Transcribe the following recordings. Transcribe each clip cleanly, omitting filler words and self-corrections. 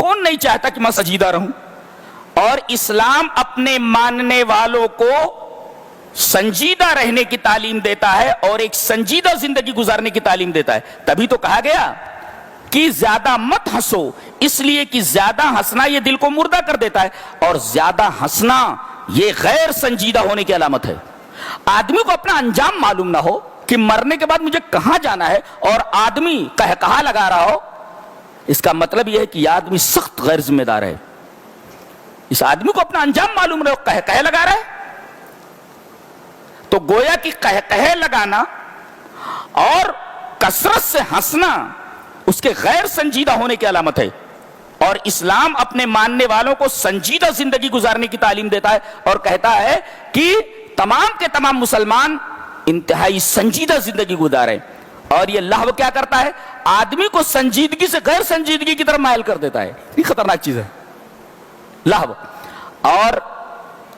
کون نہیں چاہتا کہ میں سنجیدہ رہوں؟ اور اسلام اپنے ماننے والوں کو سنجیدہ رہنے کی تعلیم دیتا ہے اور ایک سنجیدہ زندگی گزارنے کی تعلیم دیتا ہے. تبھی تو کہا گیا کہ زیادہ مت ہنسو، اس لیے کہ زیادہ ہنسنا یہ دل کو مردہ کر دیتا ہے، اور زیادہ ہنسنا یہ غیر سنجیدہ ہونے کی علامت ہے. آدمی کو اپنا انجام معلوم نہ ہو کہ مرنے کے بعد مجھے کہاں جانا ہے، اور آدمی کہا لگا رہا ہو، اس کا مطلب یہ ہے کہ یہ آدمی سخت غیر ذمہ دار ہے. اس آدمی کو اپنا انجام معلوم نہ ہو، کہہ لگا رہا ہے. تو گویا کہ کہہ لگانا اور کثرت سے ہنسنا اس کے غیر سنجیدہ ہونے کی علامت ہے. اور اسلام اپنے ماننے والوں کو سنجیدہ زندگی گزارنے کی تعلیم دیتا ہے اور کہتا ہے کہ تمام کے تمام مسلمان انتہائی سنجیدہ زندگی گزاریں. اور یہ لہو کیا کرتا ہے؟ آدمی کو سنجیدگی سے غیر سنجیدگی کی طرف مائل کر دیتا ہے. یہ خطرناک چیز ہے لہو. اور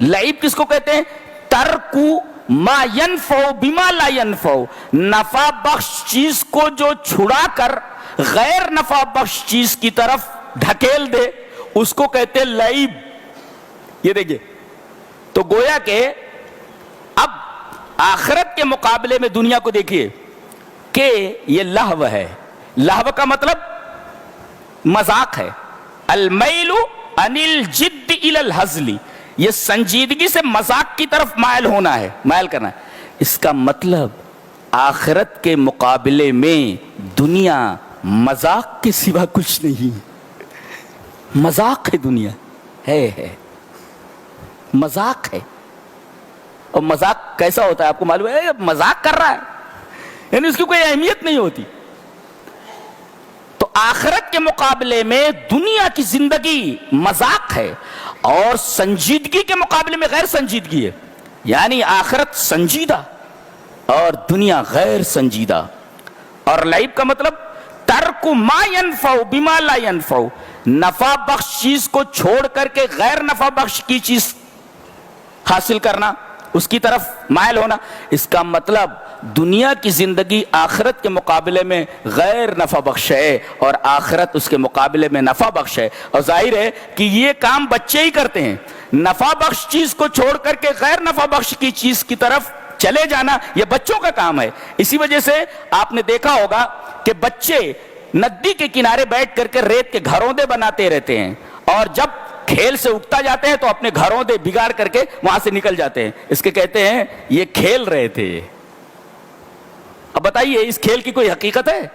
لعب کس کو کہتے ہیں؟ ترکو ما ینفع بما لا ینفع، نفع بخش چیز کو جو چھڑا کر غیر نفع بخش چیز کی طرف ڈھکیل دے، اس کو کہتے ہیں لعب. یہ دیکھیے، تو گویا کہ اب آخرت کے مقابلے میں دنیا کو دیکھیے کہ یہ لہو ہے. لہو کا مطلب مذاق ہے. المیل عن الجد الی الہزل، یہ سنجیدگی سے مذاق کی طرف مائل ہونا ہے، مائل کرنا ہے. اس کا مطلب آخرت کے مقابلے میں دنیا مذاق کے سوا کچھ نہیں. مذاق ہے، دنیا ہے مذاق ہے. اور مذاق کیسا ہوتا ہے آپ کو معلوم ہے؟ مذاق کر رہا ہے، یعنی اس کی کوئی اہمیت نہیں ہوتی. تو آخرت کے مقابلے میں دنیا کی زندگی مذاق ہے، اور سنجیدگی کے مقابلے میں غیر سنجیدگی ہے. یعنی آخرت سنجیدہ اور دنیا غیر سنجیدہ. اور لعب کا مطلب ترک ما ینفع بما لا ینفع، نفع بخش چیز کو چھوڑ کر کے غیر نفع بخش کی چیز حاصل کرنا، اس کی طرف مائل ہونا. اس کا مطلب دنیا کی زندگی آخرت کے مقابلے میں غیر نفع بخش ہے اور آخرت اس کے مقابلے میں نفع بخش ہے. اور ظاہر ہے کہ یہ کام بچے ہی کرتے ہیں. نفع بخش چیز کو چھوڑ کر کے غیر نفع بخش کی چیز کی طرف چلے جانا یہ بچوں کا کام ہے. اسی وجہ سے آپ نے دیکھا ہوگا کہ بچے ندی کے کنارے بیٹھ کر کے ریت کے گھروندے بناتے رہتے ہیں، اور جب کھیل سے اگتا جاتے ہیں تو اپنے گھروندے بگاڑ کر کے وہاں سے نکل جاتے ہیں. اس کے کہتے ہیں یہ کھیل رہے تھے. اب بتائیے اس کھیل کی کوئی حقیقت ہے؟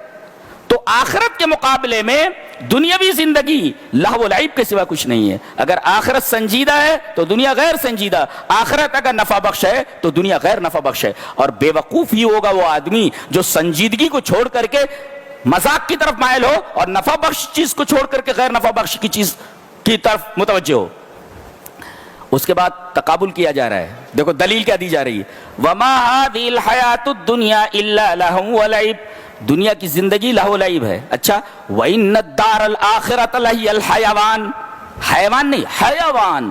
تو آخرت کے مقابلے میں دنیاوی زندگی لہو و لعب کے سوا کچھ نہیں ہے. اگر آخرت سنجیدہ ہے تو دنیا غیر سنجیدہ، آخرت اگر نفع بخش ہے تو دنیا غیر نفع بخش ہے. اور بے وقوف ہی ہوگا وہ آدمی جو سنجیدگی کو چھوڑ کر کے مذاق کی طرف مائل ہو اور نفع بخش چیز کو چھوڑ کر کے غیر نفع بخش کی چیز کی طرف متوجہ ہو. اس کے بعد تقابل کیا جا رہا ہے. دیکھو دلیل کیا دی جا رہی ہے، وما هذه الحیات الدنیا الا لهو ولعب، دنیا کی زندگی لہو لعب ہے. اچھا، وان الدار الاخرۃ لہی الحیوان، حیوان نہیں حیوان.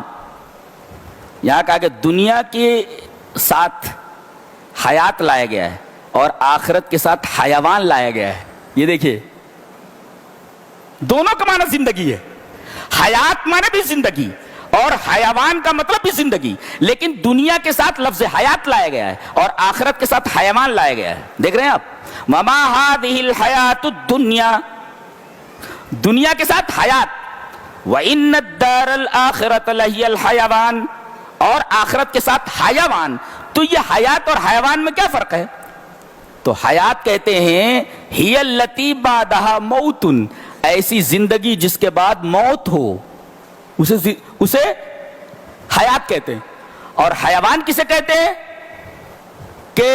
یہاں کہا کہ دنیا کے ساتھ حیات لایا گیا ہے اور آخرت کے ساتھ حیوان لایا گیا ہے. یہ دیکھیے دونوں کا معنی زندگی ہے. حیات معنی بھی زندگی اور حیوان کا مطلب بھی زندگی، لیکن دنیا کے ساتھ لفظ حیات لایا گیا ہے اور آخرت کے ساتھ حیوان لایا گیا ہے. دیکھ رہے ہیں آپ، وما هذه الحیات الدنیا، دنیا کے ساتھ حیات، وان الدار الاخرۃ لہی الحیوان، اور آخرت کے ساتھ حیوان. تو یہ حیات اور حیوان میں کیا فرق ہے؟ تو حیات کہتے ہیں ہی التی بعدہا موت، ایسی زندگی جس کے بعد موت ہو اسے حیات کہتے ہیں. اور حیوان کسے کہتے ہیں؟ کہ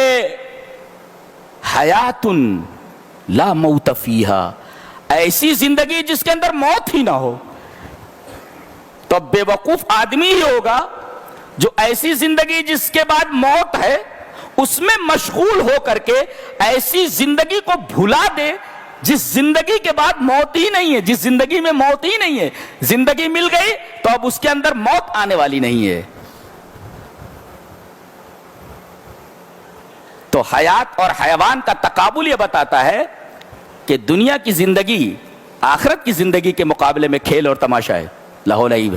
حیات لا موت فیہا، ایسی زندگی جس کے اندر موت ہی نہ ہو. تو بے وقوف آدمی ہی ہوگا جو ایسی زندگی جس کے بعد موت ہے اس میں مشغول ہو کر کے ایسی زندگی کو بھلا دے جس زندگی کے بعد موت ہی نہیں ہے، جس زندگی میں موت ہی نہیں ہے. زندگی مل گئی تو اب اس کے اندر موت آنے والی نہیں ہے. تو حیات اور حیوان کا تقابل یہ بتاتا ہے کہ دنیا کی زندگی آخرت کی زندگی کے مقابلے میں کھیل اور تماشا ہے، لہو و لعب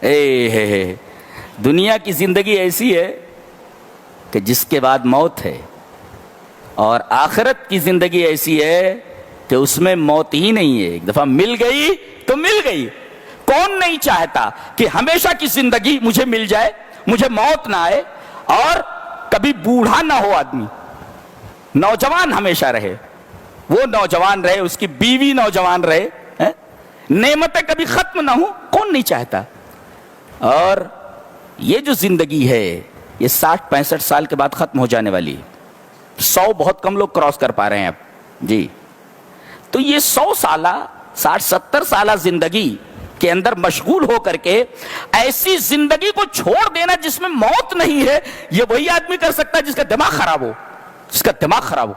ہے۔ دنیا کی زندگی ایسی ہے کہ جس کے بعد موت ہے، اور آخرت کی زندگی ایسی ہے کہ اس میں موت ہی نہیں ہے، ایک دفعہ مل گئی تو مل گئی۔ کون نہیں چاہتا کہ ہمیشہ کی زندگی مجھے مل جائے، مجھے موت نہ آئے، اور کبھی بوڑھا نہ ہو آدمی، نوجوان ہمیشہ رہے، وہ نوجوان رہے، اس کی بیوی نوجوان رہے، نعمتیں کبھی ختم نہ ہوں، کون نہیں چاہتا؟ اور یہ جو زندگی ہے یہ 60-65 سال کے بعد ختم ہو جانے والی ہے، 100 بہت کم لوگ کراس کر پا رہے ہیں اب جی۔ تو یہ 100 سالہ 60-70 سالہ زندگی کے اندر مشغول ہو کر کے ایسی زندگی کو چھوڑ دینا جس میں موت نہیں ہے، یہ وہی آدمی کر سکتا ہے جس کا دماغ خراب ہو، جس کا دماغ خراب ہو۔